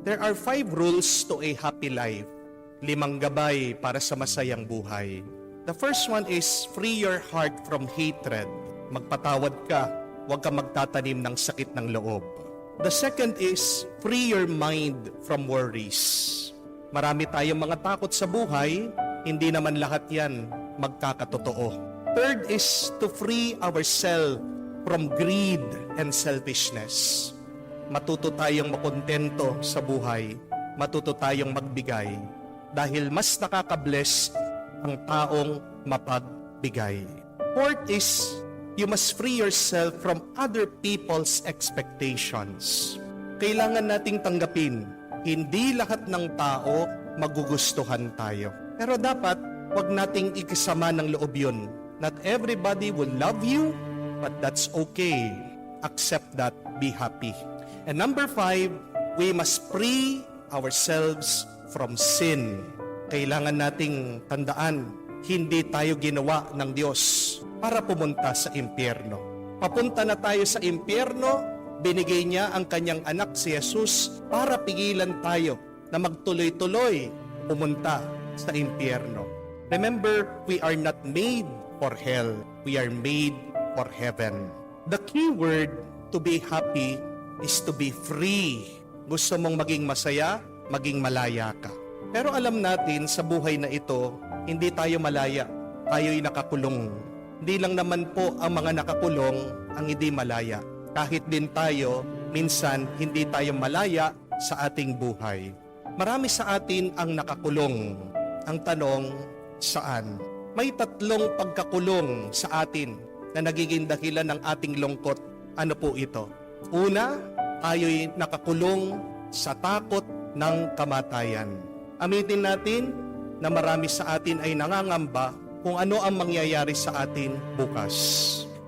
There are 5 rules to a happy life. 5 gabay para sa masayang buhay. The first one is free your heart from hatred. Magpatawad ka, huwag ka magtatanim ng sakit ng loob. The second is free your mind from worries. Marami tayong mga takot sa buhay, hindi naman lahat yan magkakatotoo. Third is to free ourselves from greed and selfishness. Matuto tayong makontento sa buhay, matuto tayong magbigay, dahil mas nakaka-bless ang taong mapagbigay. Fourth is, you must free yourself from other people's expectations. Kailangan nating tanggapin, hindi lahat ng tao magugustuhan tayo. Pero dapat, wag nating ikisama ng loob yun. Not everybody will love you, but that's okay. Accept that, be happy. And number 5, we must free ourselves from sin. Kailangan nating tandaan, hindi tayo ginawa ng Diyos para pumunta sa impyerno. Papunta na tayo sa impyerno, binigay niya ang kanyang anak si Jesus para pigilan tayo na magtuloy-tuloy pumunta sa impyerno. Remember, we are not made for hell. We are made for heaven. The key word to be happy is to be free. Gusto mong maging masaya, maging malaya ka. Pero alam natin sa buhay na ito, hindi tayo malaya. Tayo'y nakakulong. Hindi lang naman po ang mga nakakulong ang hindi malaya. Kahit din tayo, minsan hindi tayo malaya sa ating buhay. Marami sa atin ang nakakulong. Ang tanong, saan? May 3 pagkakulong sa atin na nagiging dahilan ng ating lungkot. Ano po ito? Una, tayo'y nakakulong sa takot ng kamatayan. Amitin natin na marami sa atin ay nangangamba kung ano ang mangyayari sa atin bukas.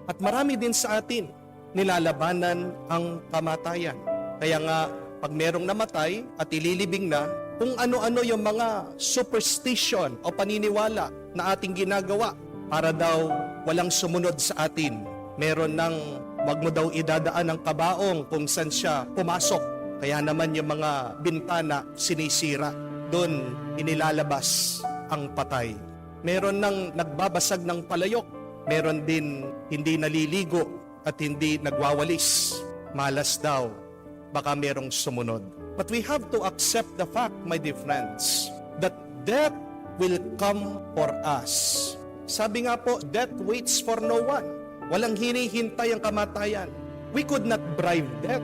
At marami din sa atin nilalabanan ang kamatayan. Kaya nga, pag merong namatay at ililibing na, kung ano-ano yung mga superstition o paniniwala na ating ginagawa para daw walang sumunod sa atin. Meron ng wag mo daw idadaan ang kabaong kung saan siya pumasok. Kaya naman yung mga bintana sinisira. Doon inilalabas ang patay. Meron nang nagbabasag ng palayok. Meron din hindi naliligo at hindi nagwawalis. Malas daw. Baka merong sumunod. But we have to accept the fact, my dear friends, that death will come for us. Sabi nga po, death waits for no one. Walang hinihintay ang kamatayan. We could not bribe death.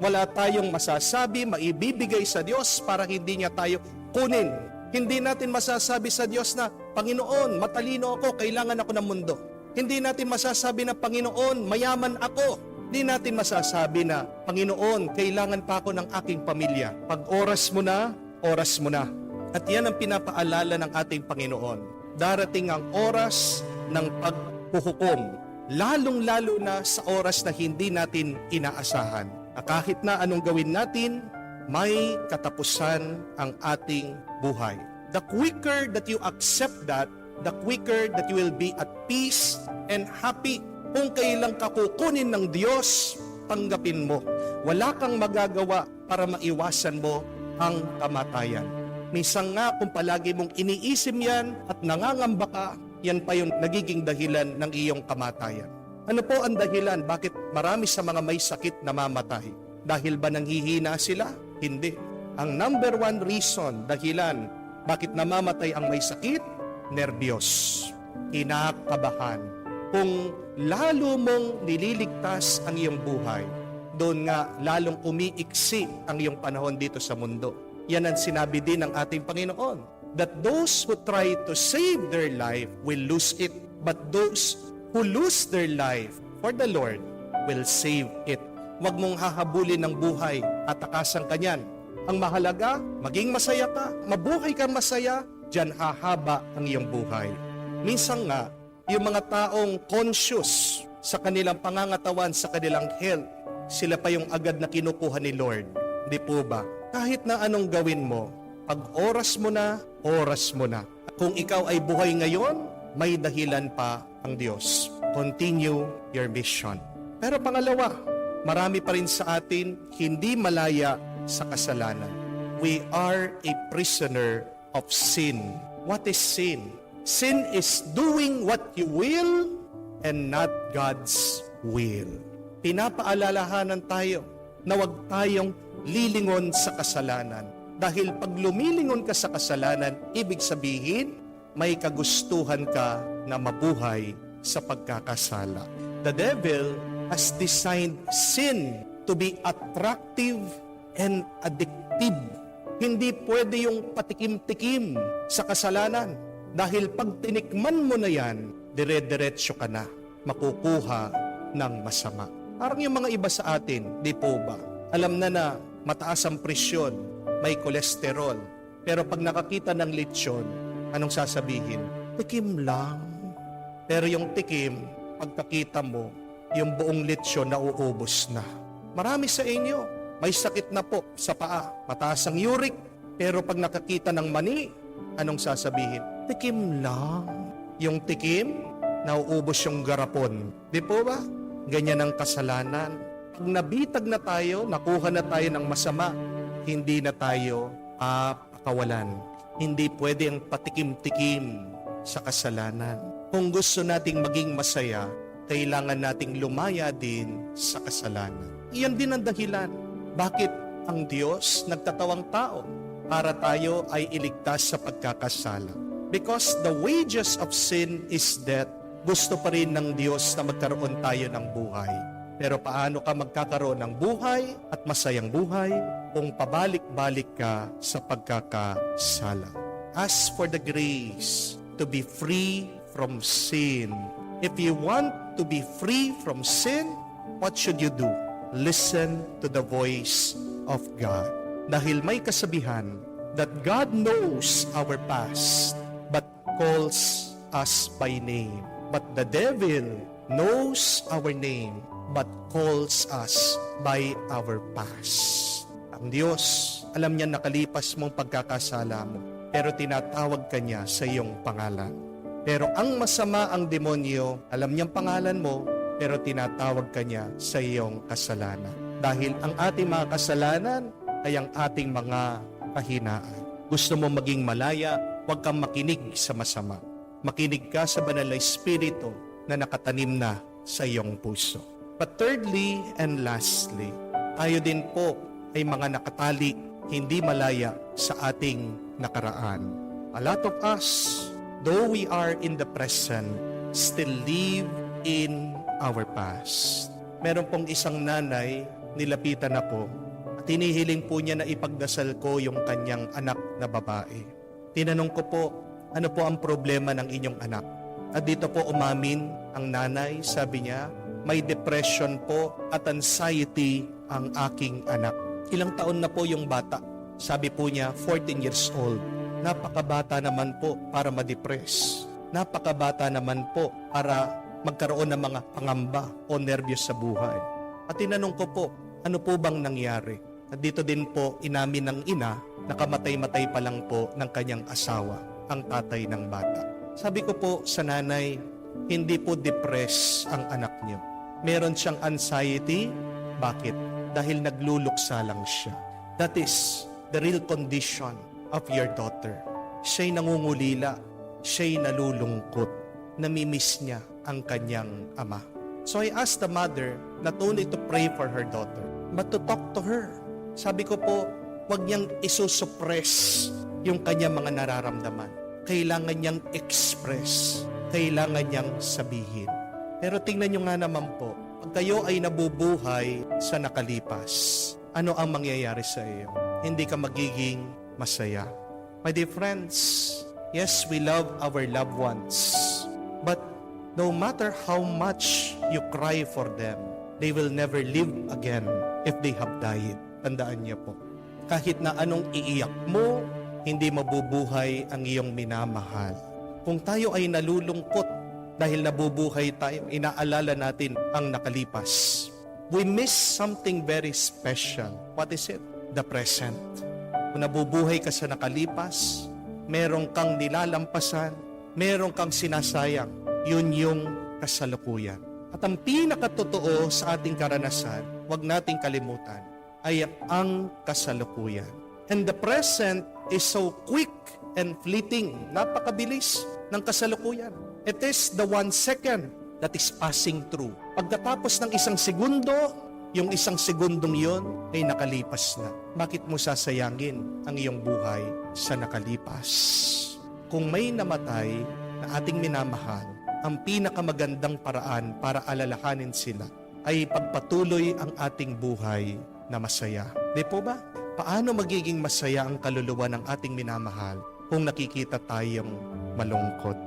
Wala tayong masasabi, maibibigay sa Diyos para hindi niya tayo kunin. Hindi natin masasabi sa Diyos na, Panginoon, matalino ako, kailangan ako ng mundo. Hindi natin masasabi na, Panginoon, mayaman ako. Hindi natin masasabi na, Panginoon, kailangan pa ako ng aking pamilya. Pag oras mo na, oras mo na. At yan ang pinapaalala ng ating Panginoon. Darating ang oras ng paghuhukom, lalong-lalo na sa oras na hindi natin inaasahan. Kahit na anong gawin natin, may katapusan ang ating buhay. The quicker that you accept that, the quicker that you will be at peace and happy. Kung kailang ka kukunin ng Diyos, tanggapin mo. Wala kang magagawa para maiwasan mo ang kamatayan. Minsan nga kung palagi mong iniisip yan at nangangamba ka, yan pa yung nagiging dahilan ng iyong kamatayan. Ano po ang dahilan? Bakit marami sa mga may sakit namamatay? Dahil ba nanghihina sila? Hindi. Ang number 1 reason, dahilan, bakit namamatay ang may sakit? Nerbiyos. Kinakabahan. Kung lalo mong nililigtas ang iyong buhay, doon nga lalong umiiksi ang iyong panahon dito sa mundo. Yan ang sinabi din ng ating Panginoon, that those who try to save their life will lose it, but those who lose their life for the Lord will save it. Huwag mong hahabulin ng buhay at takasan ka niyan. Ang mahalaga, maging masaya ka, mabuhay kang masaya, diyan hahaba ang iyong buhay. Minsan nga, yung mga taong conscious sa kanilang pangangatawan, sa kanilang health, sila pa yung agad na kinukuha ni Lord. Di po ba? Kahit na anong gawin mo, pag oras mo na, oras mo na. Kung ikaw ay buhay ngayon, may dahilan pa ang Diyos. Continue your mission. Pero pangalawa, marami pa rin sa atin hindi malaya sa kasalanan. we are a prisoner of sin. What is sin? Sin is doing what you will and not God's will. Pinapaalalahanan tayo na huwag tayong lilingon sa kasalanan. Dahil pag lumilingon ka sa kasalanan, ibig sabihin, may kagustuhan ka na mabuhay sa pagkakasala. The devil has designed sin to be attractive and addictive. Hindi pwede yung patikim-tikim sa kasalanan. Dahil pag tinikman mo na yan, dire-diretso ka na, makukuha ng masama. Parang yung mga iba sa atin, di po ba? Alam na mataas ang presyon, may kolesterol. Pero pag nakakita ng lechon, anong sasabihin? Tikim lang. Pero yung tikim, pagkakita mo, yung buong lechon nauubos na. Marami sa inyo, may sakit na po sa paa, mataas ang uric. Pero pag nakakita ng mani, anong sasabihin? Tikim lang. Yung tikim, nauubos yung garapon. Di po ba? Ganyan ang kasalanan. Pag nabitag na tayo, nakuha na tayo ng masama, hindi na tayo pakawalan. Hindi pwede ang patikim-tikim sa kasalanan. Kung gusto nating maging masaya, kailangan nating lumaya din sa kasalanan. Iyan din ang dahilan. Bakit ang Diyos nagkatawang tao? Para tayo ay iligtas sa pagkakasala. Because the wages of sin is death. Gusto pa rin ng Diyos na magkaroon tayo ng buhay. Pero paano ka magkakaroon ng buhay at masayang buhay kung pabalik-balik ka sa pagkakasala? Ask for the grace to be free from sin. If you want to be free from sin, what should you do? Listen to the voice of God. Dahil may kasabihan that God knows our past but calls us by name. But the devil knows our name but calls us by our past. Ang Diyos, alam niya nakalipas mong pagkakasala mo, pero tinatawag ka niya sa iyong pangalan. Pero ang masama ang demonyo, alam niyang pangalan mo, pero tinatawag ka niya sa iyong kasalanan. Dahil ang ating mga kasalanan ay ang ating mga kahinaan. Gusto mo maging malaya, huwag kang makinig sa masama. Makinig ka sa banal na Espiritu na nakatanim na sa iyong puso. But thirdly and lastly, tayo din po ay mga nakatali, hindi malaya sa ating nakaraan. A lot of us, though we are in the present, still live in our past. Meron pong isang nanay, nilapitan ako, at hinihiling po niya na ipagdasal ko yung kanyang anak na babae. Tinanong ko po, ano po ang problema ng inyong anak? At dito po umamin ang nanay, sabi niya, may depression po at anxiety ang aking anak. Ilang taon na po yung bata? Sabi po niya, 14 years old. Napakabata naman po para ma-depress. Napakabata naman po para magkaroon ng mga pangamba o nerbiyos sa buhay. At tinanong ko po, ano po bang nangyari? At dito din po inamin ng ina, nakamatay-matay pa lang po ng kanyang asawa, ang tatay ng bata. Sabi ko po sa nanay, hindi po depressed ang anak niyo. Meron siyang anxiety. Bakit? Dahil nagluluksa lang siya. That is the real condition of your daughter. Siya'y nangungulila. Siya'y nalulungkot. Namimiss niya ang kanyang ama. So I asked the mother not only to pray for her daughter, but to talk to her. Sabi ko po, huwag niyang isusuppress yung kanyang mga nararamdaman. Kailangan niyang express. Kailangan niyang sabihin. Pero tingnan niyo nga naman po, pag kayo ay nabubuhay sa nakalipas, ano ang mangyayari sa iyo? Hindi ka magiging masaya. My dear friends, yes, we love our loved ones. But no matter how much you cry for them, they will never live again if they have died. Tandaan niyo po. Kahit na anong iiyak mo, hindi mabubuhay ang iyong minamahal. Kung tayo ay nalulungkot dahil nabubuhay tayo, inaalala natin ang nakalipas. We miss something very special. What is it? The present. Kung nabubuhay ka sa nakalipas, merong kang nilalampasan, merong kang sinasayang, yun yung kasalukuyan. At ang pinakatotoo sa ating karanasan, huwag nating kalimutan, ay ang kasalukuyan. And the present is so quick and fleeting. Napakabilis ng kasalukuyan. It is the 1 second that is passing through. Pagkatapos ng isang segundo, yung isang segundong yon ay nakalipas na. Bakit mo sasayangin ang iyong buhay sa nakalipas? Kung may namatay na ating minamahal, ang pinakamagandang paraan para alalahanin sila ay pagpatuloy ang ating buhay na masaya. Di po ba? Paano magiging masaya ang kaluluwa ng ating minamahal kung nakikita tayong malungkot?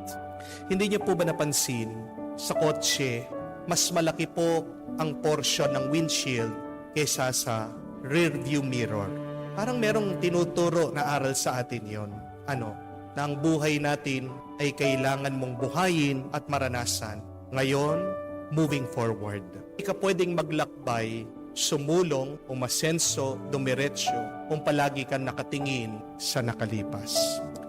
Hindi niyo po ba napansin, sa kotse, mas malaki po ang portion ng windshield kaysa sa rear view mirror. Parang merong tinuturo na aral sa atin yon. Ano? Na ang buhay natin ay kailangan mong buhayin at maranasan. Ngayon, moving forward. Hindi ka pwedeng maglakbay, sumulong, umasenso, dumiretso kung palagi kang nakatingin sa nakalipas.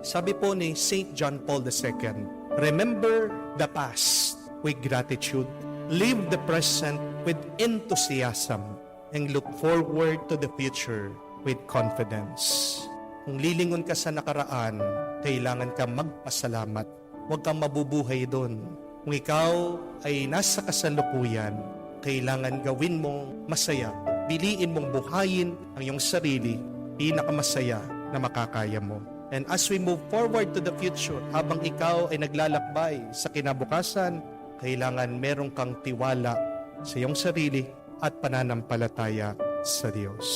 Sabi po ni St. John Paul II, remember the past with gratitude, live the present with enthusiasm, and look forward to the future with confidence. Kung lilingon ka sa nakaraan, kailangan ka magpasalamat. Huwag kang mabubuhay doon. Kung ikaw ay nasa kasalukuyan, kailangan gawin mong masaya. Piliin mong buhayin ang iyong sarili, pinakamasaya na makakaya mo. And as we move forward to the future, habang ikaw ay naglalakbay sa kinabukasan, kailangan meron kang tiwala sa iyong sarili at pananampalataya sa Diyos.